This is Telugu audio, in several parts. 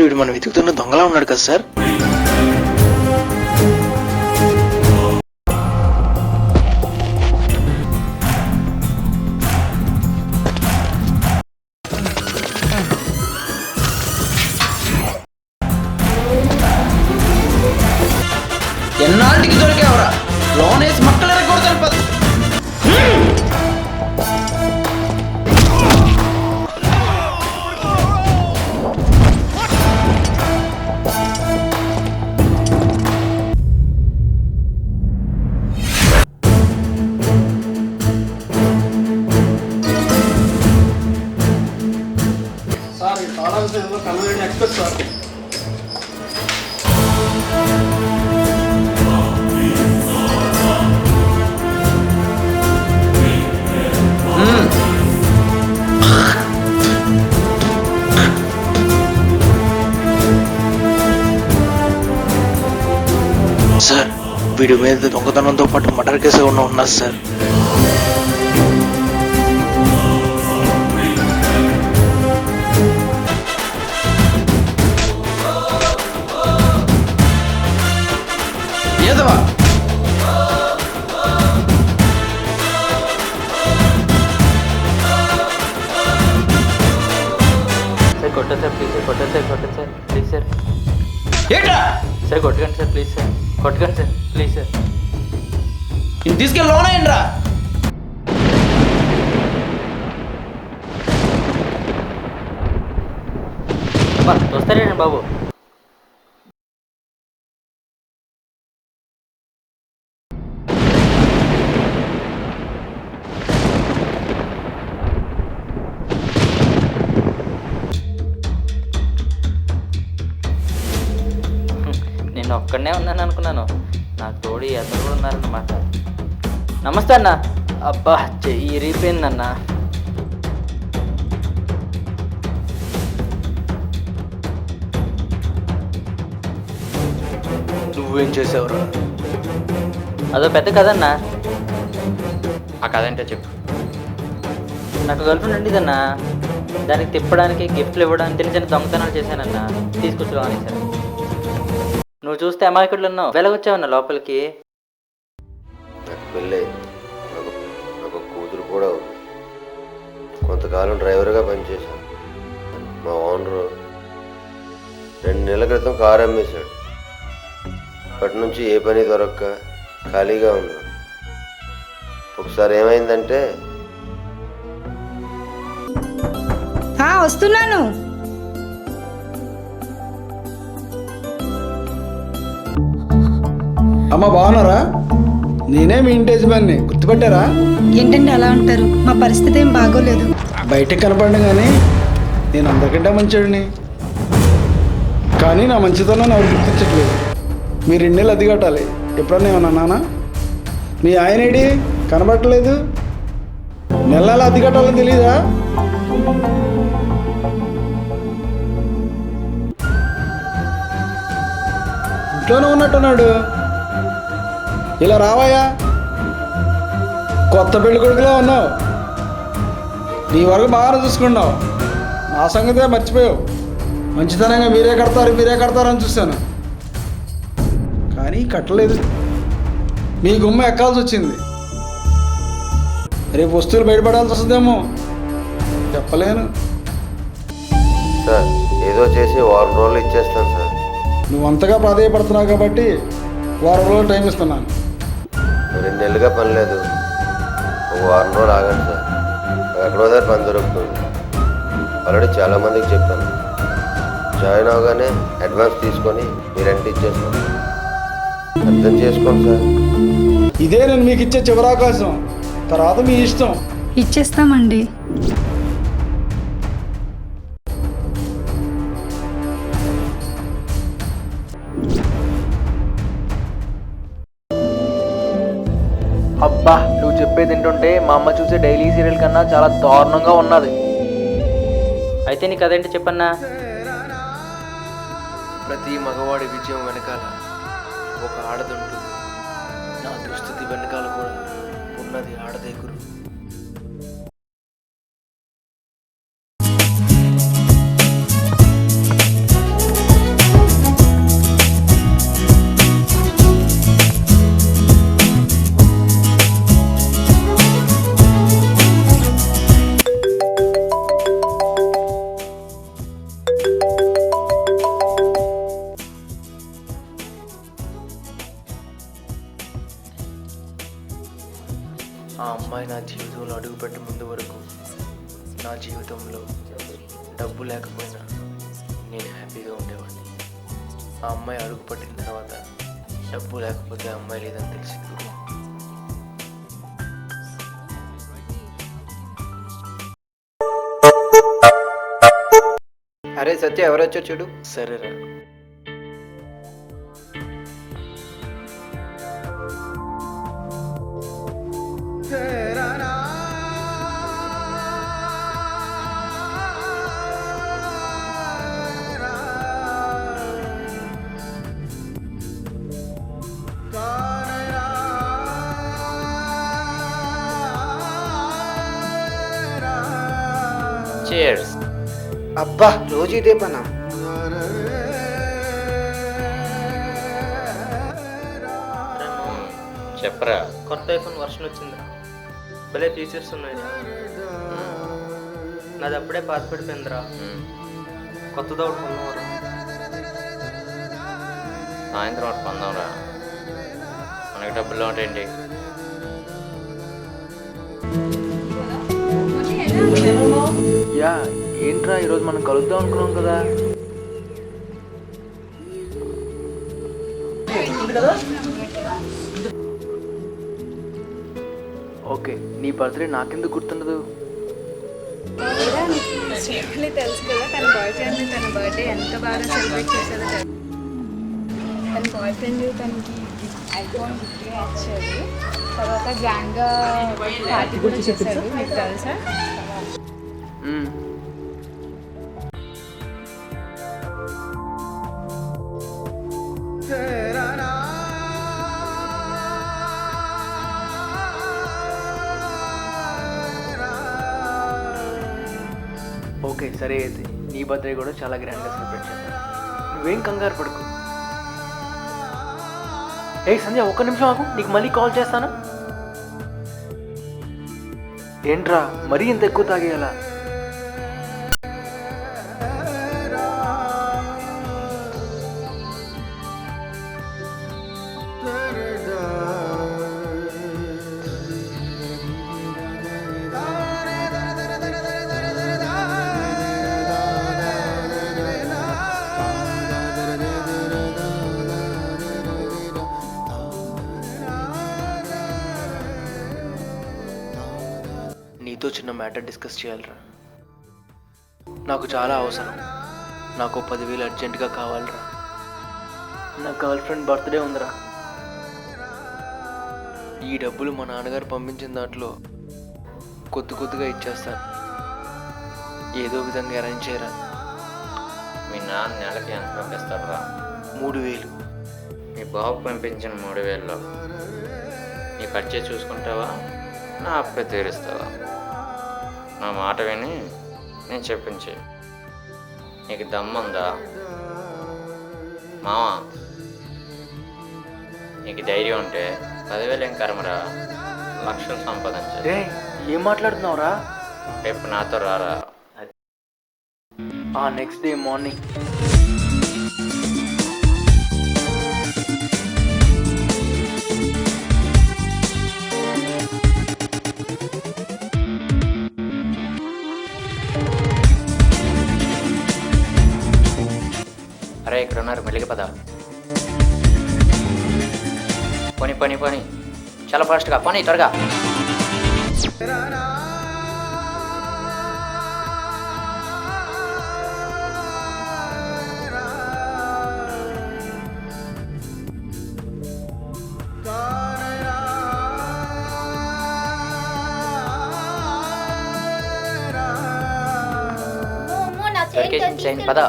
సార్ వీడు మనం వెతుకుతున్న దొంగలా ఉన్నాడు కదా సార్. ఎన్నాళ్ళకి దొరికేవరా లోనేసి మక్కలు ఎరగకూడదు. Sir Kannada express sir. Sir వీడి మీద దొంగతనంతో పాటు మర్డర్ కేసు ఉన్నది సార్. ఏదవా సార్ కొట్టండి సార్ ప్లీజ్ సార్, కొట్టండి సార్, కొట్టండి సార్ ప్లీజ్ సార్. ఏంటా సార్ కొట్టకండి సార్ ప్లీజ్ సార్, కొట్టకండి సార్ ప్లీజ్ సార్. ఇది తీసుకెళ్ళి లోన్ అయ్యండి రా. వస్తారేండి బాబు. నేను ఒక్కడనే ఉన్నాను అనుకున్నాను, నాకు తోడి అతను కూడా ఉన్నారన్నమాట. నమస్తే అన్న. అబ్బా చెయ్యి ఇరిగిపోయిందన్న. నువ్వేం చేసావురా? అదో పెద్ద కదన్నా. ఆ కథ ఏంటో చెప్పు. నాకు గర్ల్ ఫ్రెండ్ ఉండేదన్నా, దానికి తిప్పడానికి గిఫ్ట్లు ఇవ్వడానికి చిన్న చిన్న దొంగతనాలు చేశానన్నా, తీసుకొచ్చులో అని సార్. నువ్వు చూస్తే అమాయకుడు ఉన్నావు, వెలగొచ్చావన్నా లోపలికి. నాకు పెళ్ళి, నాకు కూతురు కూడా ఉంది. కొంతకాలం డ్రైవర్గా పనిచేశాను. మా ఓనరు 2 నెలల క్రితం కారు అమ్మేశాడు. అప్పటి నుంచి ఏ పని దొరక్క ఖాళీగా ఉన్నాను. ఒకసారి ఏమైందంటే వస్తున్నాను. అమ్మ బాగున్నారా? నేనే మీ ఇంటి యజమాని, గుర్తుపట్టారా? ఏంటండి అలా ఉంటారు? మా పరిస్థితి ఏం బాగోలేదు. బయటకు కనపడ్డా కానీ నేను అందరికంటే మంచివాడిని. కానీ నా మంచితనం ఎవరు గుర్తించట్లేదు. మీరు 2 నెలలు అద్దె కట్టాలి. ఎప్పుడన్నా ఏమన్నా నాన్న? మీ ఆయన ఏడి కనబడట్లేదు? నెల అద్దె కట్టాలని తెలీదా? ఇంట్లోనే ఉన్నట్టున్నాడు. ఇలా రావాయా? కొత్త పెళ్లి కొడుకులో ఉన్నావు. నీ వరకు బాగా చూసుకున్నావు. నా సంగతే మర్చిపోయావు. మంచితనంగా మీరే కడతారు అని చూశాను, కానీ కట్టలేదు. మీ గుమ్మ ఎక్కాల్సి వచ్చింది. రేపు వస్తువులు బయటపడాల్సి వస్తుందేమో, చెప్పలేను. సార్ ఏదో చేసి 1 రోజులు ఇచ్చేస్తాను సార్. నువ్వు అంతగా ప్రాధాన్యపడుతున్నావు కాబట్టి 1 రోజులు టైం ఇస్తున్నాను. 2 నెలలుగా పని లేదు. ఒక 1 రోజులు ఆగండి సార్. ఎక్కడో దగ్గర పని దొరుకుతుంది. ఆల్రెడీ చాలామందికి చెప్పాను. జాయిన్ అవగానే అడ్వాన్స్ తీసుకొని మీ రెంట్ ఇచ్చేస్తాను. అర్థం చేసుకోండి సార్. ఇదే నేను మీకు ఇచ్చే చివరి అవకాశం. తర్వాత మీ ఇష్టం. ఇచ్చేస్తామండి. అబ్బా నువ్వు చెప్పేది ఏంటంటే మా అమ్మ చూసే డైలీ సీరియల్ కన్నా చాలా దారుణంగా ఉన్నది. అయితే నీకు అదేంటి చెప్పన్నా. ప్రతి మగవాడి విజయం వెనకాల ఒక ఆడదుంటుంది. నా దుస్థితి వెనకాల కూడా ఉన్నది ఆడదే గురు. అడుగుపెట్టే ముందు వరకు నా జీవితంలో డబ్బు లేకపోయినా నేను హ్యాపీగా ఉండేవాడిని. ఆ అమ్మాయి అడుగుపట్టిన తర్వాత డబ్బు లేకపోతే అమ్మాయి లేదని తెలిసింది. అరే సత్య ఎవరొచ్చో చూడు. సరేరా. చేర్స్. అబ్బా రోజు ఇదే పనా? చెప్పరా. కొత్త ఐఫోన్ వర్షన్ వచ్చిందిరా, భలే ఫీచర్స్ ఉన్నాయి. నాది అప్పుడే పాత పడిపోయిందిరా, కొత్తది ఒకటి కొన్నావురా. సాయంత్రం ఒకటి పొందాంరా, మనకి డబ్బులు ఉంటాయండి. యా ఏంట్రా ఈరోజు మనం కలుద్దాం అనుకున్నాం కదా. ఓకే, నీ బర్త్డే నాకెందుకు గుర్తుండదు? తెలుసు కదా తన బాయ్ ఫ్రెండ్ తన బర్త్డే ఎంత బాగా సెలబ్రేట్ చేసేదో తన బాయ్ ఫ్రెండ్ తనకి ఐఫోన్ గిఫ్ట్గా ఇచ్చాడు. తర్వాత గ్రాండ్గా పార్టీ కూడా చేశాడు, మీకు తెలుసా? ఓకే సరే, అయితే నీ బర్త్డే కూడా చాలా గ్రాండ్గా సెలబ్రేట్ చేద్దాం. నువ్వేం కంగారు పడుకు. ఏ సంధ్య, ఒక్క నిమిషం ఆగు, నీకు మళ్ళీ కాల్ చేస్తాను. ఏంట్రా మరీ ఇంత ఎక్కువ తాగేయాలా? నీతో చిన్న మ్యాటర్ డిస్కస్ చేయాలిరా. నాకు చాలా అవసరం. నాకు 10,000 అర్జెంటుగా కావాలిరా. నా గర్ల్ ఫ్రెండ్ బర్త్డే ఉందిరా. ఈ డబ్బులు మా నాన్నగారు పంపించిన దాంట్లో కొద్దిగా ఇచ్చేస్తాను. ఏదో విధంగా అరేంజ్ చేయరా. మీ నాన్న నెలకి ఎంత పంపిస్తాడురా? 3,000. మీ బాబు పంపించిన 3,000లో నీ ఖర్చే చూసుకుంటావా, నా అప్పే తీరుస్తావా? నా మాట విని నేను చెప్పించే. నీకు దమ్ముందా మావా? నీకు ధైర్యం ఉంటే 10,000 ఏం కర్మరా, లక్షలు సంపాదించే. ఏం మాట్లాడుతున్నావురా? రేపు నాతో రారా. Next day morning. అరే ఇక్కడ ఉన్నారు, మెల్లిగి పద. పోనీ చాలా ఫాస్ట్గా పోనీ, త్వరగా. పద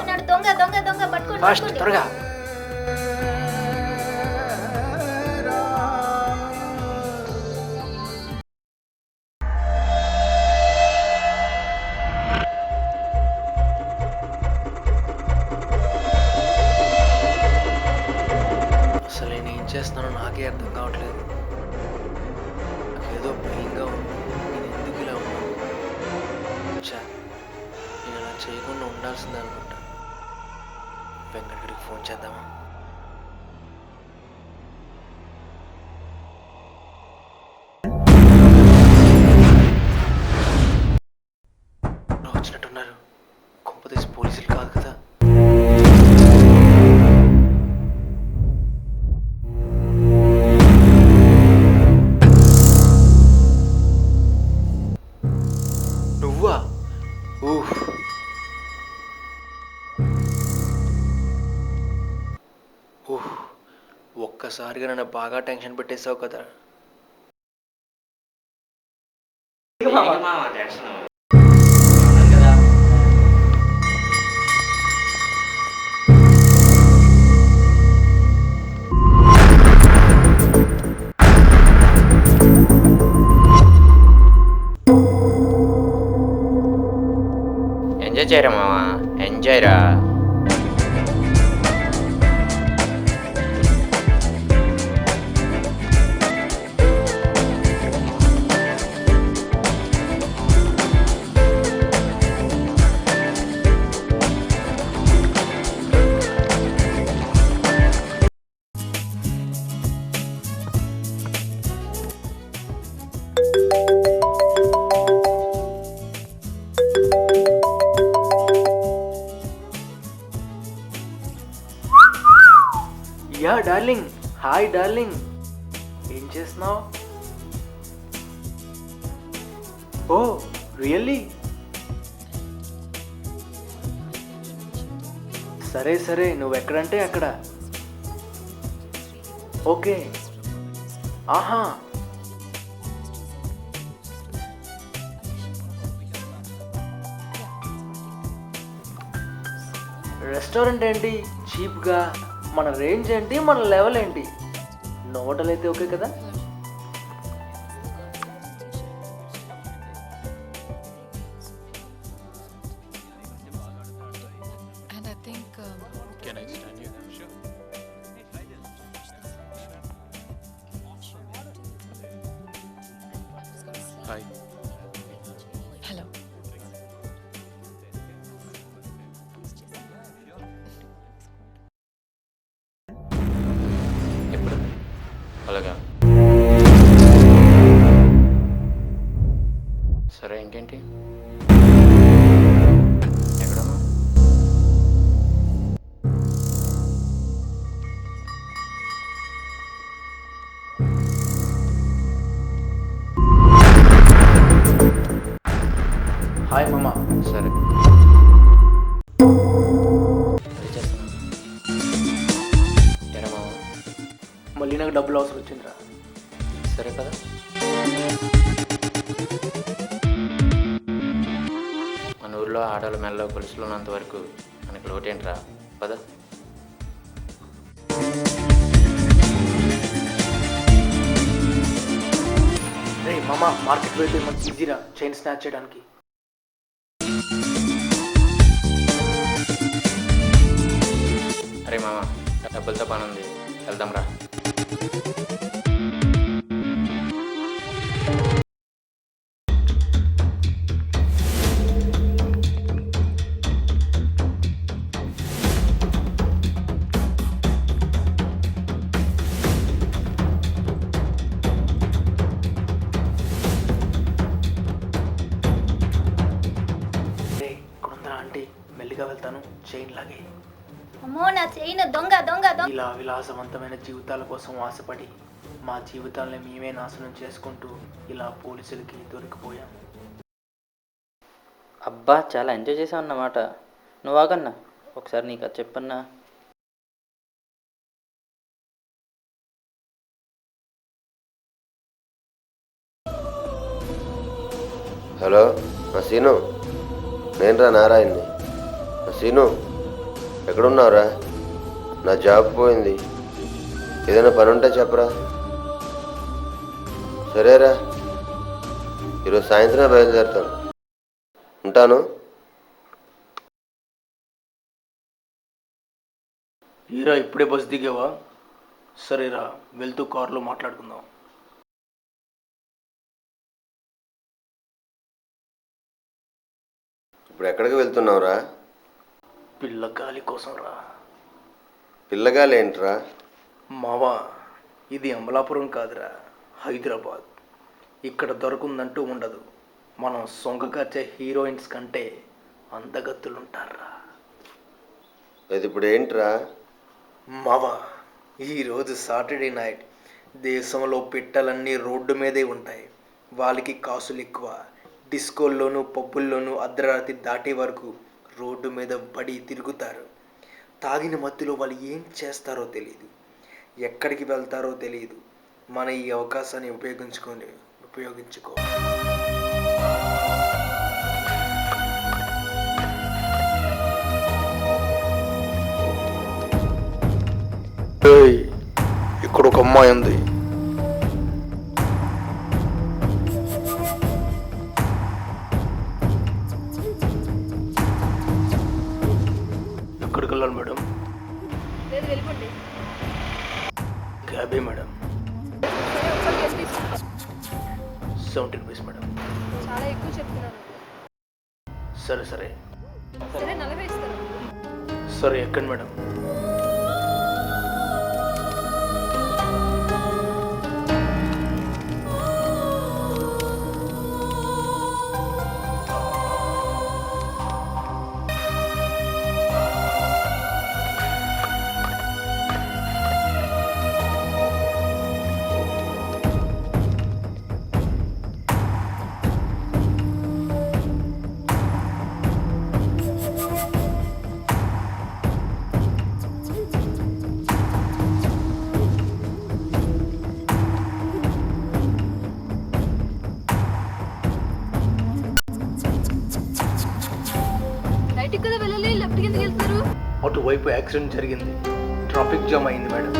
ఫాస్ట్, త్వరగా. అసలు నేను ఏం చేస్తున్నానో నాకే అర్థం కావట్లేదు. ఏదో భయంగా ఉంది. నేను ఎందుకు ఇలా ఉన్నాను? నేను అలా చేయకుండా ఉండాల్సిందే అనుకుంటా. వెంకటగిరికి ఫోన్ చేద్దామా? ఊహ్, ఒక్కసారిగా నన్ను బాగా టెన్షన్ పెట్టేసావు కదా. ఎంజాయ్ చేయరా మావా, ఎంజాయ్ రా. యా డార్లింగ్, హాయ్ డార్లింగ్, ఏం చేస్తున్నావు? ఓ రియల్లీ? సరే సరే, నువ్వు ఎక్కడంటే అక్కడ. ఓకే. ఆహా, రెస్టారెంట్ ఏంటి చీప్గా, మన రేంజ్ ఏంటి, మన లెవెల్ ఏంటి? హోటల్ అయితే ఓకే కదా? ఎప్పుడు? అలాగా. సరే, ఇంకేంటి? ఎక్కడ? హాయ్ మామా. సరే, అది చేస్తాను. ఏరా మావా, మళ్ళీ నాకు డబ్బులు అవసరం వచ్చిందిరా. సరే కదా. మన ఊర్లో ఆడవాళ్ళ మెల్ల గొలుసులు ఉన్నంత వరకు మనకి లోటేంట్రా, పద. రే మామా, మార్కెట్లో అయితే మంచి ఈజీరా చైన్ స్నాచ్ చేయడానికి. అరే మామ, డబ్బులతో పని ఉంది, వెళ్దాం రా. రే ఇక్కడుందా ఆంటీ, మెల్లిగా వెళ్తాను, చైన్ లాగే. అమ్మో నా చైన్ దొంగ దొంగ దొంగ. ఇలా విలాసవంతమైన జీవితాల కోసం ఆశపడి మా జీవితాల్ని మేమే నాశనం చేసుకుంటూ ఇలా పోలీసులకి దొరికిపోయాం. అబ్బా, చాలా ఎంజాయ్ చేసావు అన్నమాట. నువ్వు ఆగన్నా, ఒకసారి నీకు అది చెప్పన్నా. హలో, సీను, నేనురా నారాయణ్ని. సీను, ఎక్కడున్నావురా? నా జాబ్ పోయింది, ఏదైనా పని ఉంటే చెప్పరా. సరేరా, ఈరోజు సాయంత్రం బయలుదేరుతాను, ఉంటాను. హీరా ఇప్పుడే బస్ దిగావా? సరేరా, వెళ్తూ కారులో మాట్లాడుకుందాం. ఇప్పుడు ఎక్కడికి వెళ్తున్నావురా? పిల్ల గాలి కోసం రా. పిల్లగాలు ఏంట్రా? మావా, ఇది అమలాపురం కాదురా, హైదరాబాద్. ఇక్కడ దొరకుందంటూ ఉండదు. మనం సొంగకార్చే హీరోయిన్స్ కంటే అందగత్తులుంటారా. అది ఇప్పుడు ఏంట్రా? మావా, ఈరోజు సాటర్డే నైట్. దేశంలో పిట్టలన్నీ రోడ్డు మీదే ఉంటాయి. వాళ్ళకి కాసులు ఎక్కువ. డిస్కోల్లోనూ పబ్బుల్లోనూ అర్ధరాత్రి దాటే వరకు రోడ్డు మీద పడి తిరుగుతారు. తాగిన మత్తులో వాళ్ళు ఏం చేస్తారో తెలియదు, ఎక్కడికి వెళ్తారో తెలియదు. మన ఈ అవకాశాన్ని ఉపయోగించుకో. ఇక్కడ ఒక అమ్మాయి ఉంది. ఎక్కడికి వెళ్ళాలి మేడం? లేదు వెళ్ళిపోండి. క్యాబే మేడం. సరే ఒకసారి గెస్ట్ తీసుకో. 70 రూపీస్ మేడం. చాలా ఎక్కువ చెప్తున్నాను. సరే సరే 40 ఇస్తాను. సరే ఎక్కండి మేడం. రైట్కి కదా వెళ్ళాలి, లెఫ్ట్ కిందకి వెళ్తారు. అటువైపు యాక్సిడెంట్ జరిగింది, ట్రాఫిక్ జామ్ అయింది మేడం.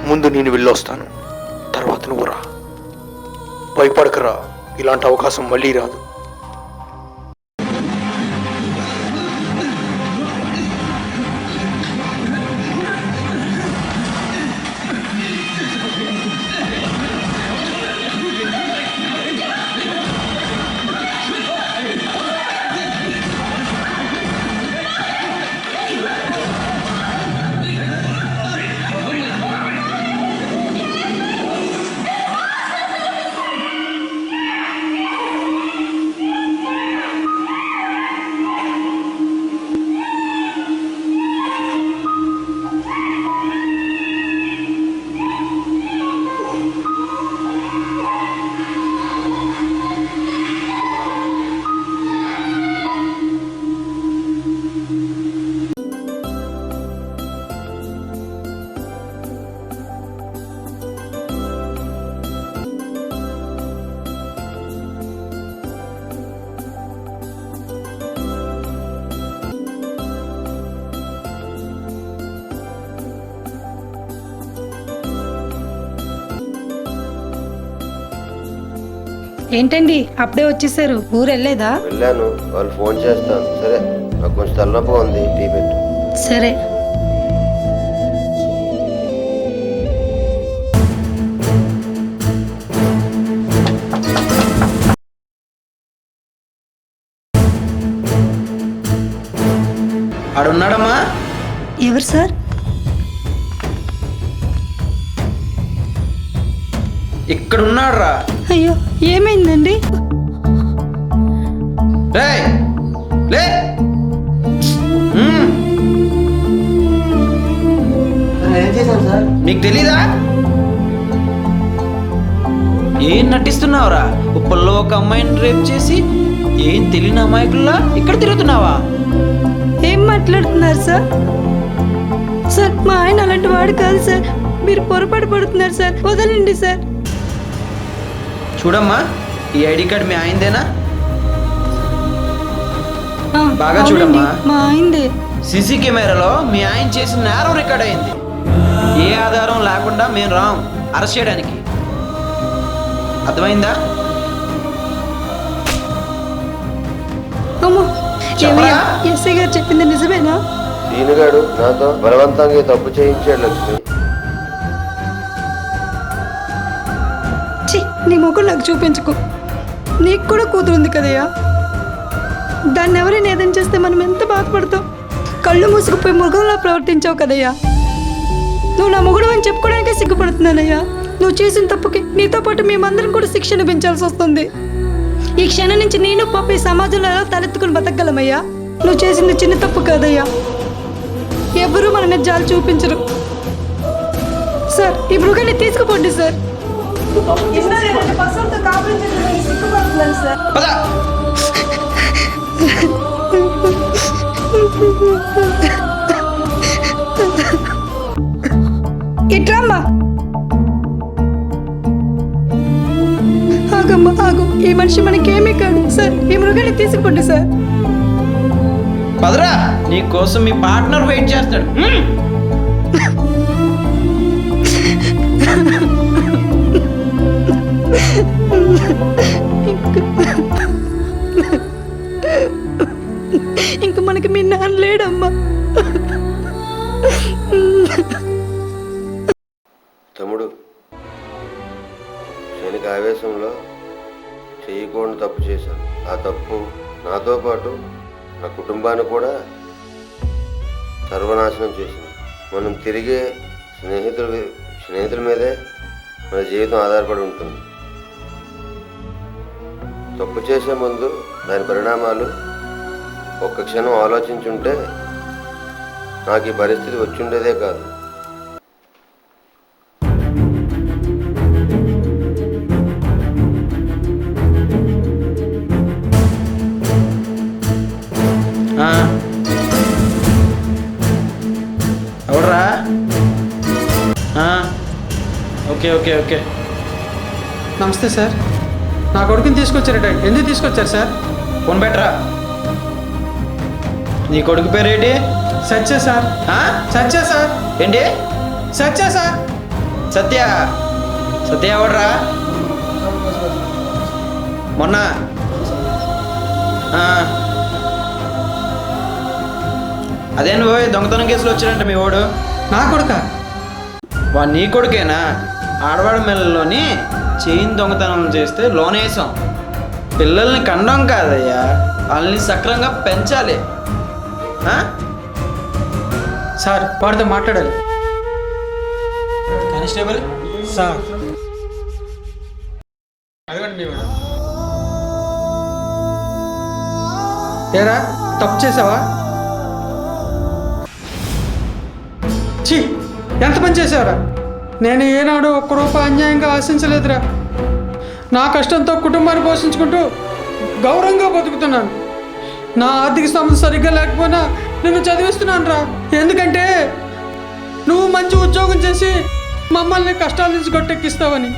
ముందు నేను వెళ్ళొస్తాను, తర్వాత నువ్వు రా. భయపడకరా, ఇలాంటి అవకాశం మళ్ళీ రాదు. ఏంటండి అప్పుడే వచ్చేసారు? ఊరు వెళ్ళలేదా? వెళ్ళాను, వాళ్ళు ఫోన్ చేస్తాను. సరే, నాకు కొంచెం తలనొప్పిగా ఉంది, టీ పెట్టు. సరే. ఆడున్నాడమ్మా? ఎవరు సార్? ఇక్కడ ఉన్నాడురా. అయ్యో ఏమైందండి? రేయ్, లే. నీకు తెలీదా? ఏం నటిస్తున్నావురా? ఉప్పల్లో ఒక అమ్మాయిని రేప్ చేసి ఏం తెలియని అమాయకుల్లా ఇక్కడ తిరుగుతున్నావా? ఏం మాట్లాడుతున్నారు సార్? సార్ మా ఆయన అలాంటి వాడు కాదు సార్, మీరు పొరపాటు పడుతున్నారు సార్, వదలండి సార్. చూడమ్మా, ఈ ఐడి కార్డ్ మీ ఆయనదేనా? బాగా అవునండి, చూడమ్మా. మా ఆయనదే. సీసీ కెమెరాలో మీ ఆయన చేసిన నేరం రికార్డ్ అయింది. ఏ ఆధారం లేకుండా మేము రాం అరెస్ట్ చేయడానికి, అర్థమైందా? అమ్మో, చెప్పరా? ఎస్ఐ గారు చెప్పింది నిజమేనా? దీనిగాడు నాతో బలవంతంగా ఈ తప్పు చేయించాడు లక్ష్మి. ఛీ, నీ ముఖం నాకు చూపించుకో. నీకు కూడా కూతురు ఉంది కదయ్యా, దాన్ని ఎవరైనా ఏదైనా చేస్తే మనం ఎంత బాధపడతాం. కళ్ళు మూసుకుపోయి మృగంలా ప్రవర్తించావు కదయ్యా. నువ్వు నా మొగుడు అని చెప్పుకోవడానికే సిగ్గుపడుతున్నానయ్యా. నువ్వు చేసిన తప్పుకి నీతో పాటు మేమందరం కూడా శిక్ష అనిపించాల్సి వస్తుంది. ఈ క్షణం నుంచి నేను పాప ఈ సమాజంలో ఎలా తలెత్తుకుని బతకగలమయ్యా? నువ్వు చేసింది చిన్న తప్పు కాదయ్యా. ఎవరూ మన మీద జాలి చూపించరు. సార్, ఈ మృగాన్ని తీసుకుపోండి సార్. ఇట్రమ్మా. ఆగమ్మా ఆగు. ఈ మనిషి మనకేమీ కాదు సార్. ఈ మృగాన్ని తీసుకుపోండి సార్. పదరా, నీ కోసం మీ పార్ట్నర్ వెయిట్ చేస్తాడు. ఇంక మనకి మీ నాన్న లేడమ్మా. తమ్ముడు, క్షణిక ఆవేశంలో చేయకూడని తప్పు చేశాను. ఆ తప్పు నాతో పాటు నా కుటుంబాన్ని కూడా సర్వనాశనం చేసింది. మనం తిరిగే స్నేహితుల మీదే మన జీవితం ఆధారపడి ఉంటుంది. తప్పు చేసే ముందు దాని పరిణామాలు ఒక్క క్షణం ఆలోచించుంటే నాకు ఈ పరిస్థితి వచ్చుండేదే కాదు. ఎవడరా? Okay okay okay. నమస్తే సార్. నా కొడుకుని తీసుకొచ్చారట. ఎందుకు తీసుకొచ్చారు సార్? ఫోన్ పెట్టరా. నీ కొడుకు పేరేంటి? సత్య సార్. సత్య సార్. ఏంటి? సత్య సార్. సత్య. సత్య ఎవడరా? మొన్న అదే నువ్వు దొంగతనం కేసులో వచ్చాడంట మీ వాడు. నా కొడుక? వాడు నీ కొడుకేనా? ఆడవాడి మెల్లలోని చైన్ దొంగతనం చేస్తే లోన్ వేసాం. పిల్లల్ని కండం కాదయ్యా, వాళ్ళని సక్రంగా పెంచాలి. సార్, వాడితో మాట్లాడాలి. కానిస్టేబుల్ సార్, అడగండి. ఏరా, తప్పు చేసావా? ఛీ, ఎంత పని చేసావురా? నేను ఏనాడు ఒక్క రూపాయి అన్యాయంగా ఆశించలేదురా. నా కష్టంతో కుటుంబాన్ని పోషించుకుంటూ గౌరవంగా బతుకుతున్నాను. నా ఆర్థిక స్థోమత సరిగ్గా లేకపోయినా నిన్ను చదివిస్తున్నాను రా. ఎందుకంటే నువ్వు మంచి ఉద్యోగం చేసి మమ్మల్ని కష్టాల నుంచి గట్టెక్కిస్తావని.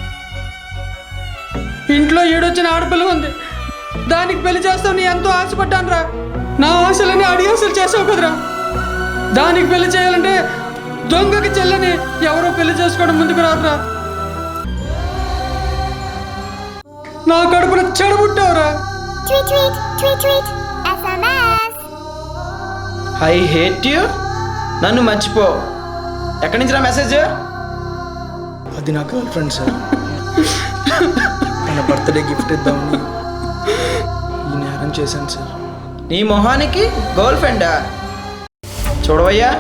ఇంట్లో ఏడొచ్చిన ఆడపిల్ల ఉంది, దానికి పెళ్లి చేస్తావని ఎంతో ఆశపడ్డాను రా. నా ఆశలని అడియాసలు చేసావు కదరా. దానికి పెళ్లి చేయాలంటే దొంగకి చెల్లని ఎవరో పెళ్లి చేసుకోవడం ముందుకు రాదురా. నా కడుపున చెడబుట్టావురా. I hate you. నన్ను మర్చిపో. ఎక్కడి నుంచి రా మెసేజ్? అది నా గర్ల్ ఫ్రెండ్ సార్. తన బర్త్డే గిఫ్ట్ ఇద్దామని ఈ నేరం చేశాను సార్. నీ మొహానికి గర్ల్ ఫ్రెండా? చూడవయ్యా,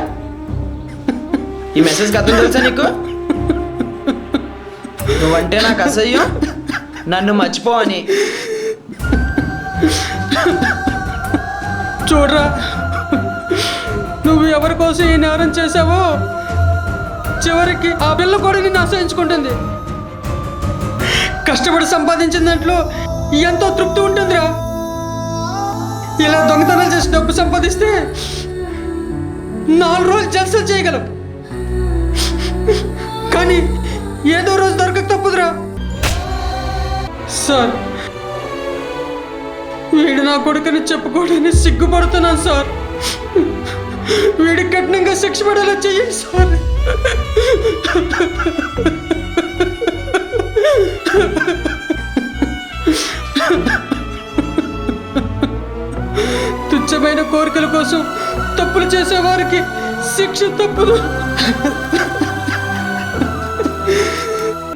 ఈ మెసేజ్కి అర్థం తెలుసా నీకు? నువ్వంటే నాకు అసహ్యం, నన్ను మర్చిపో అని. చూడరా, నువ్వు ఎవరి కోసం ఈ నేరం చేసావో చివరికి ఆ పిల్ల కూడా నిన్ను ఆశ్రయించుకుంటుంది. కష్టపడి సంపాదించిన దాంట్లో ఎంతో తృప్తి ఉంటుందిరా. ఇలా దొంగతనాలు చేసి డబ్బు సంపాదిస్తే 4 రోజులు జల్సలు చేయగలం, కానీ ఏదో రోజు దొరకక తప్పుదురా. సార్, వీడు నా కొడుకుని చెప్పుకోవడానికి సిగ్గుపడుతున్నాను సార్. వీడికి కఠినంగా శిక్ష పడేలా చెయ్యండి సార్. తుచ్చమైన కోరికల కోసం తప్పులు చేసేవారికి శిక్ష తప్పదు.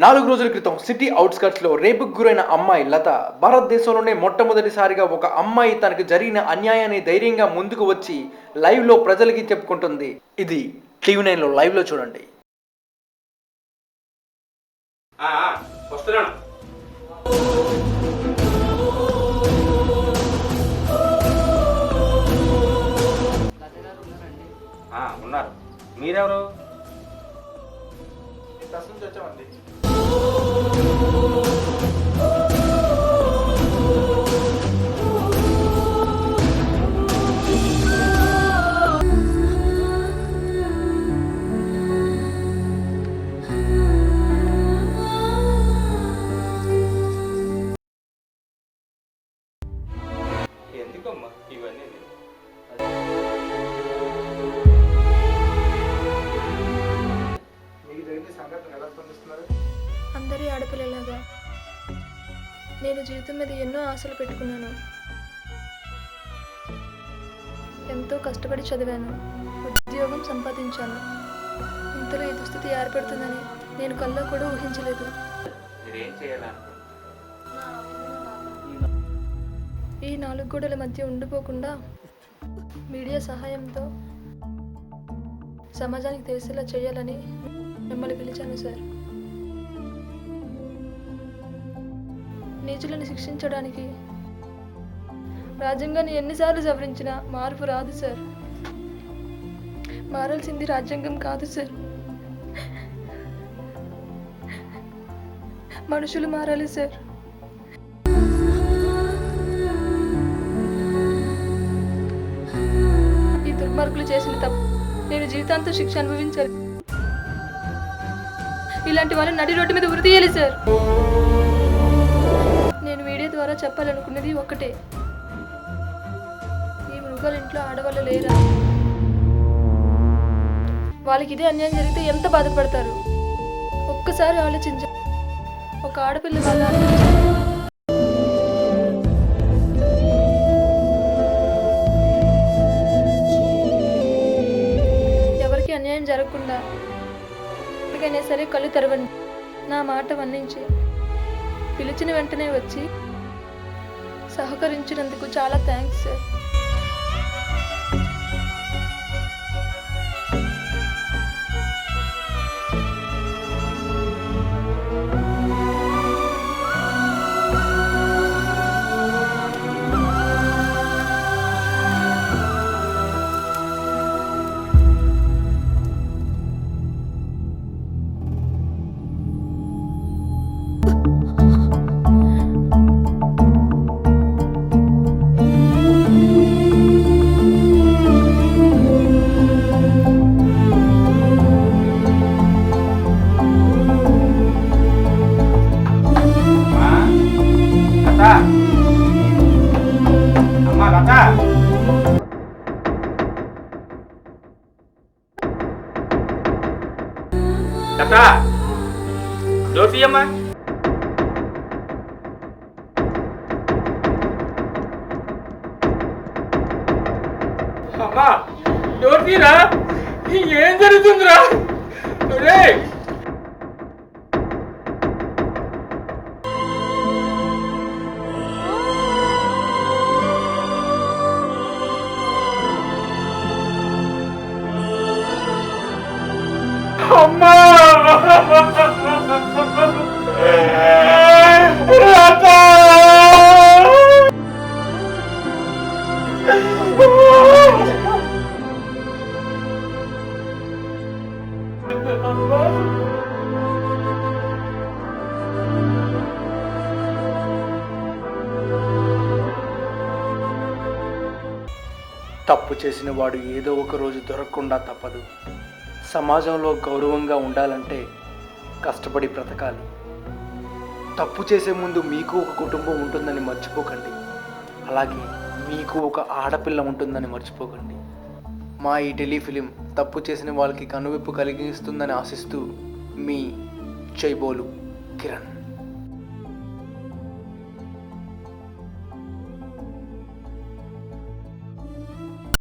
4 రోజుల క్రితం సిటీ అవుట్స్కట్స్లో రేపుకు గురైన అమ్మాయి లత భారతదేశంలోనే మొట్టమొదటిసారిగా ఒక అమ్మాయి తనకు జరిగిన అన్యాయాన్ని ధైర్యంగా ముందుకు వచ్చి లైవ్లో ప్రజలకి చెప్పుకుంటుంది. ఇది TV9లో లైవ్లో చూడండి. మీరెవరు? బస్ నుంచి వచ్చామండి. ఎందుకమ్మా ఇవన్నీ? మీకు జరిగిన సంఘటన ఎలా స్పందిస్తున్నారు? అందరి ఆడపిల్లలాగా నేను జీవితం మీద ఎన్నో ఆశలు పెట్టుకున్నాను. ఎంతో కష్టపడి చదివాను, ఉద్యోగం సంపాదించాను. ఇంతలో ఈ దుస్థితి ఏర్పడుతుందని నేను కల్లో కూడా ఊహించలేదు. మీరేం చేయాలనుకుంటున్నారు? ఈ 4 గోడల మధ్య ఉండిపోకుండా మీడియా సహాయంతో సమాజానికి తెలిసేలా చేయాలని మిమ్మల్ని పిలిచాను సార్. నీచులను శిక్షించడానికి రాజ్యాంగాన్ని ఎన్నిసార్లు సవరించినా మార్పు రాదు సార్. మారాల్సింది రాజ్యాంగం కాదు సార్, మనుషులు మారాలి సార్. ఈ దుర్మార్గులు చేసిన తప్పు నేను జీవితాంతం శిక్ష అనుభవించాలి. ఇలాంటి వాళ్ళని నడి రోడ్డు మీద ఉరి తీయాలి సార్. నేను మీడియా ద్వారా చెప్పాలనుకున్నది ఒక్కటే, ఈ మృగాల ఇంట్లో ఆడవాళ్ళు లేరా? వాళ్ళకి ఇదే అన్యాయం జరిగితే ఎంత బాధపడతారు ఒక్కసారి ఆలోచించ. ఒక ఆడపిల్ల వల్ల ఎవరికి అన్యాయం జరగకుండా ఎప్పటికైనా సరే కళ్ళు తెరవండి. నా మాట మన్నించి పిలిచిన వెంటనే వచ్చి సహకరించినందుకు చాలా థ్యాంక్స్ సార్. అమ్మా లత, లత డోర్ తీయమ్మా. అమ్మా డోర్ తీరా, ఏం జరుగుతుందిరా? అమ్మా లత, తప్పు చేసిన వాడు ఏదో ఒక రోజు దొరకకుండా తప్పదు. సమాజంలో గౌరవంగా ఉండాలంటే కష్టపడి బ్రతకాలి. తప్పు చేసే ముందు మీకు ఒక కుటుంబం ఉంటుందని మర్చిపోకండి. అలాగే మీకు ఒక ఆడపిల్ల ఉంటుందని మర్చిపోకండి. మా ఈ టెలిఫిలిం తప్పు చేసిన వాళ్ళకి కనువిప్పు కలిగిస్తుందని ఆశిస్తూ మీ జైబోలు కిరణ్.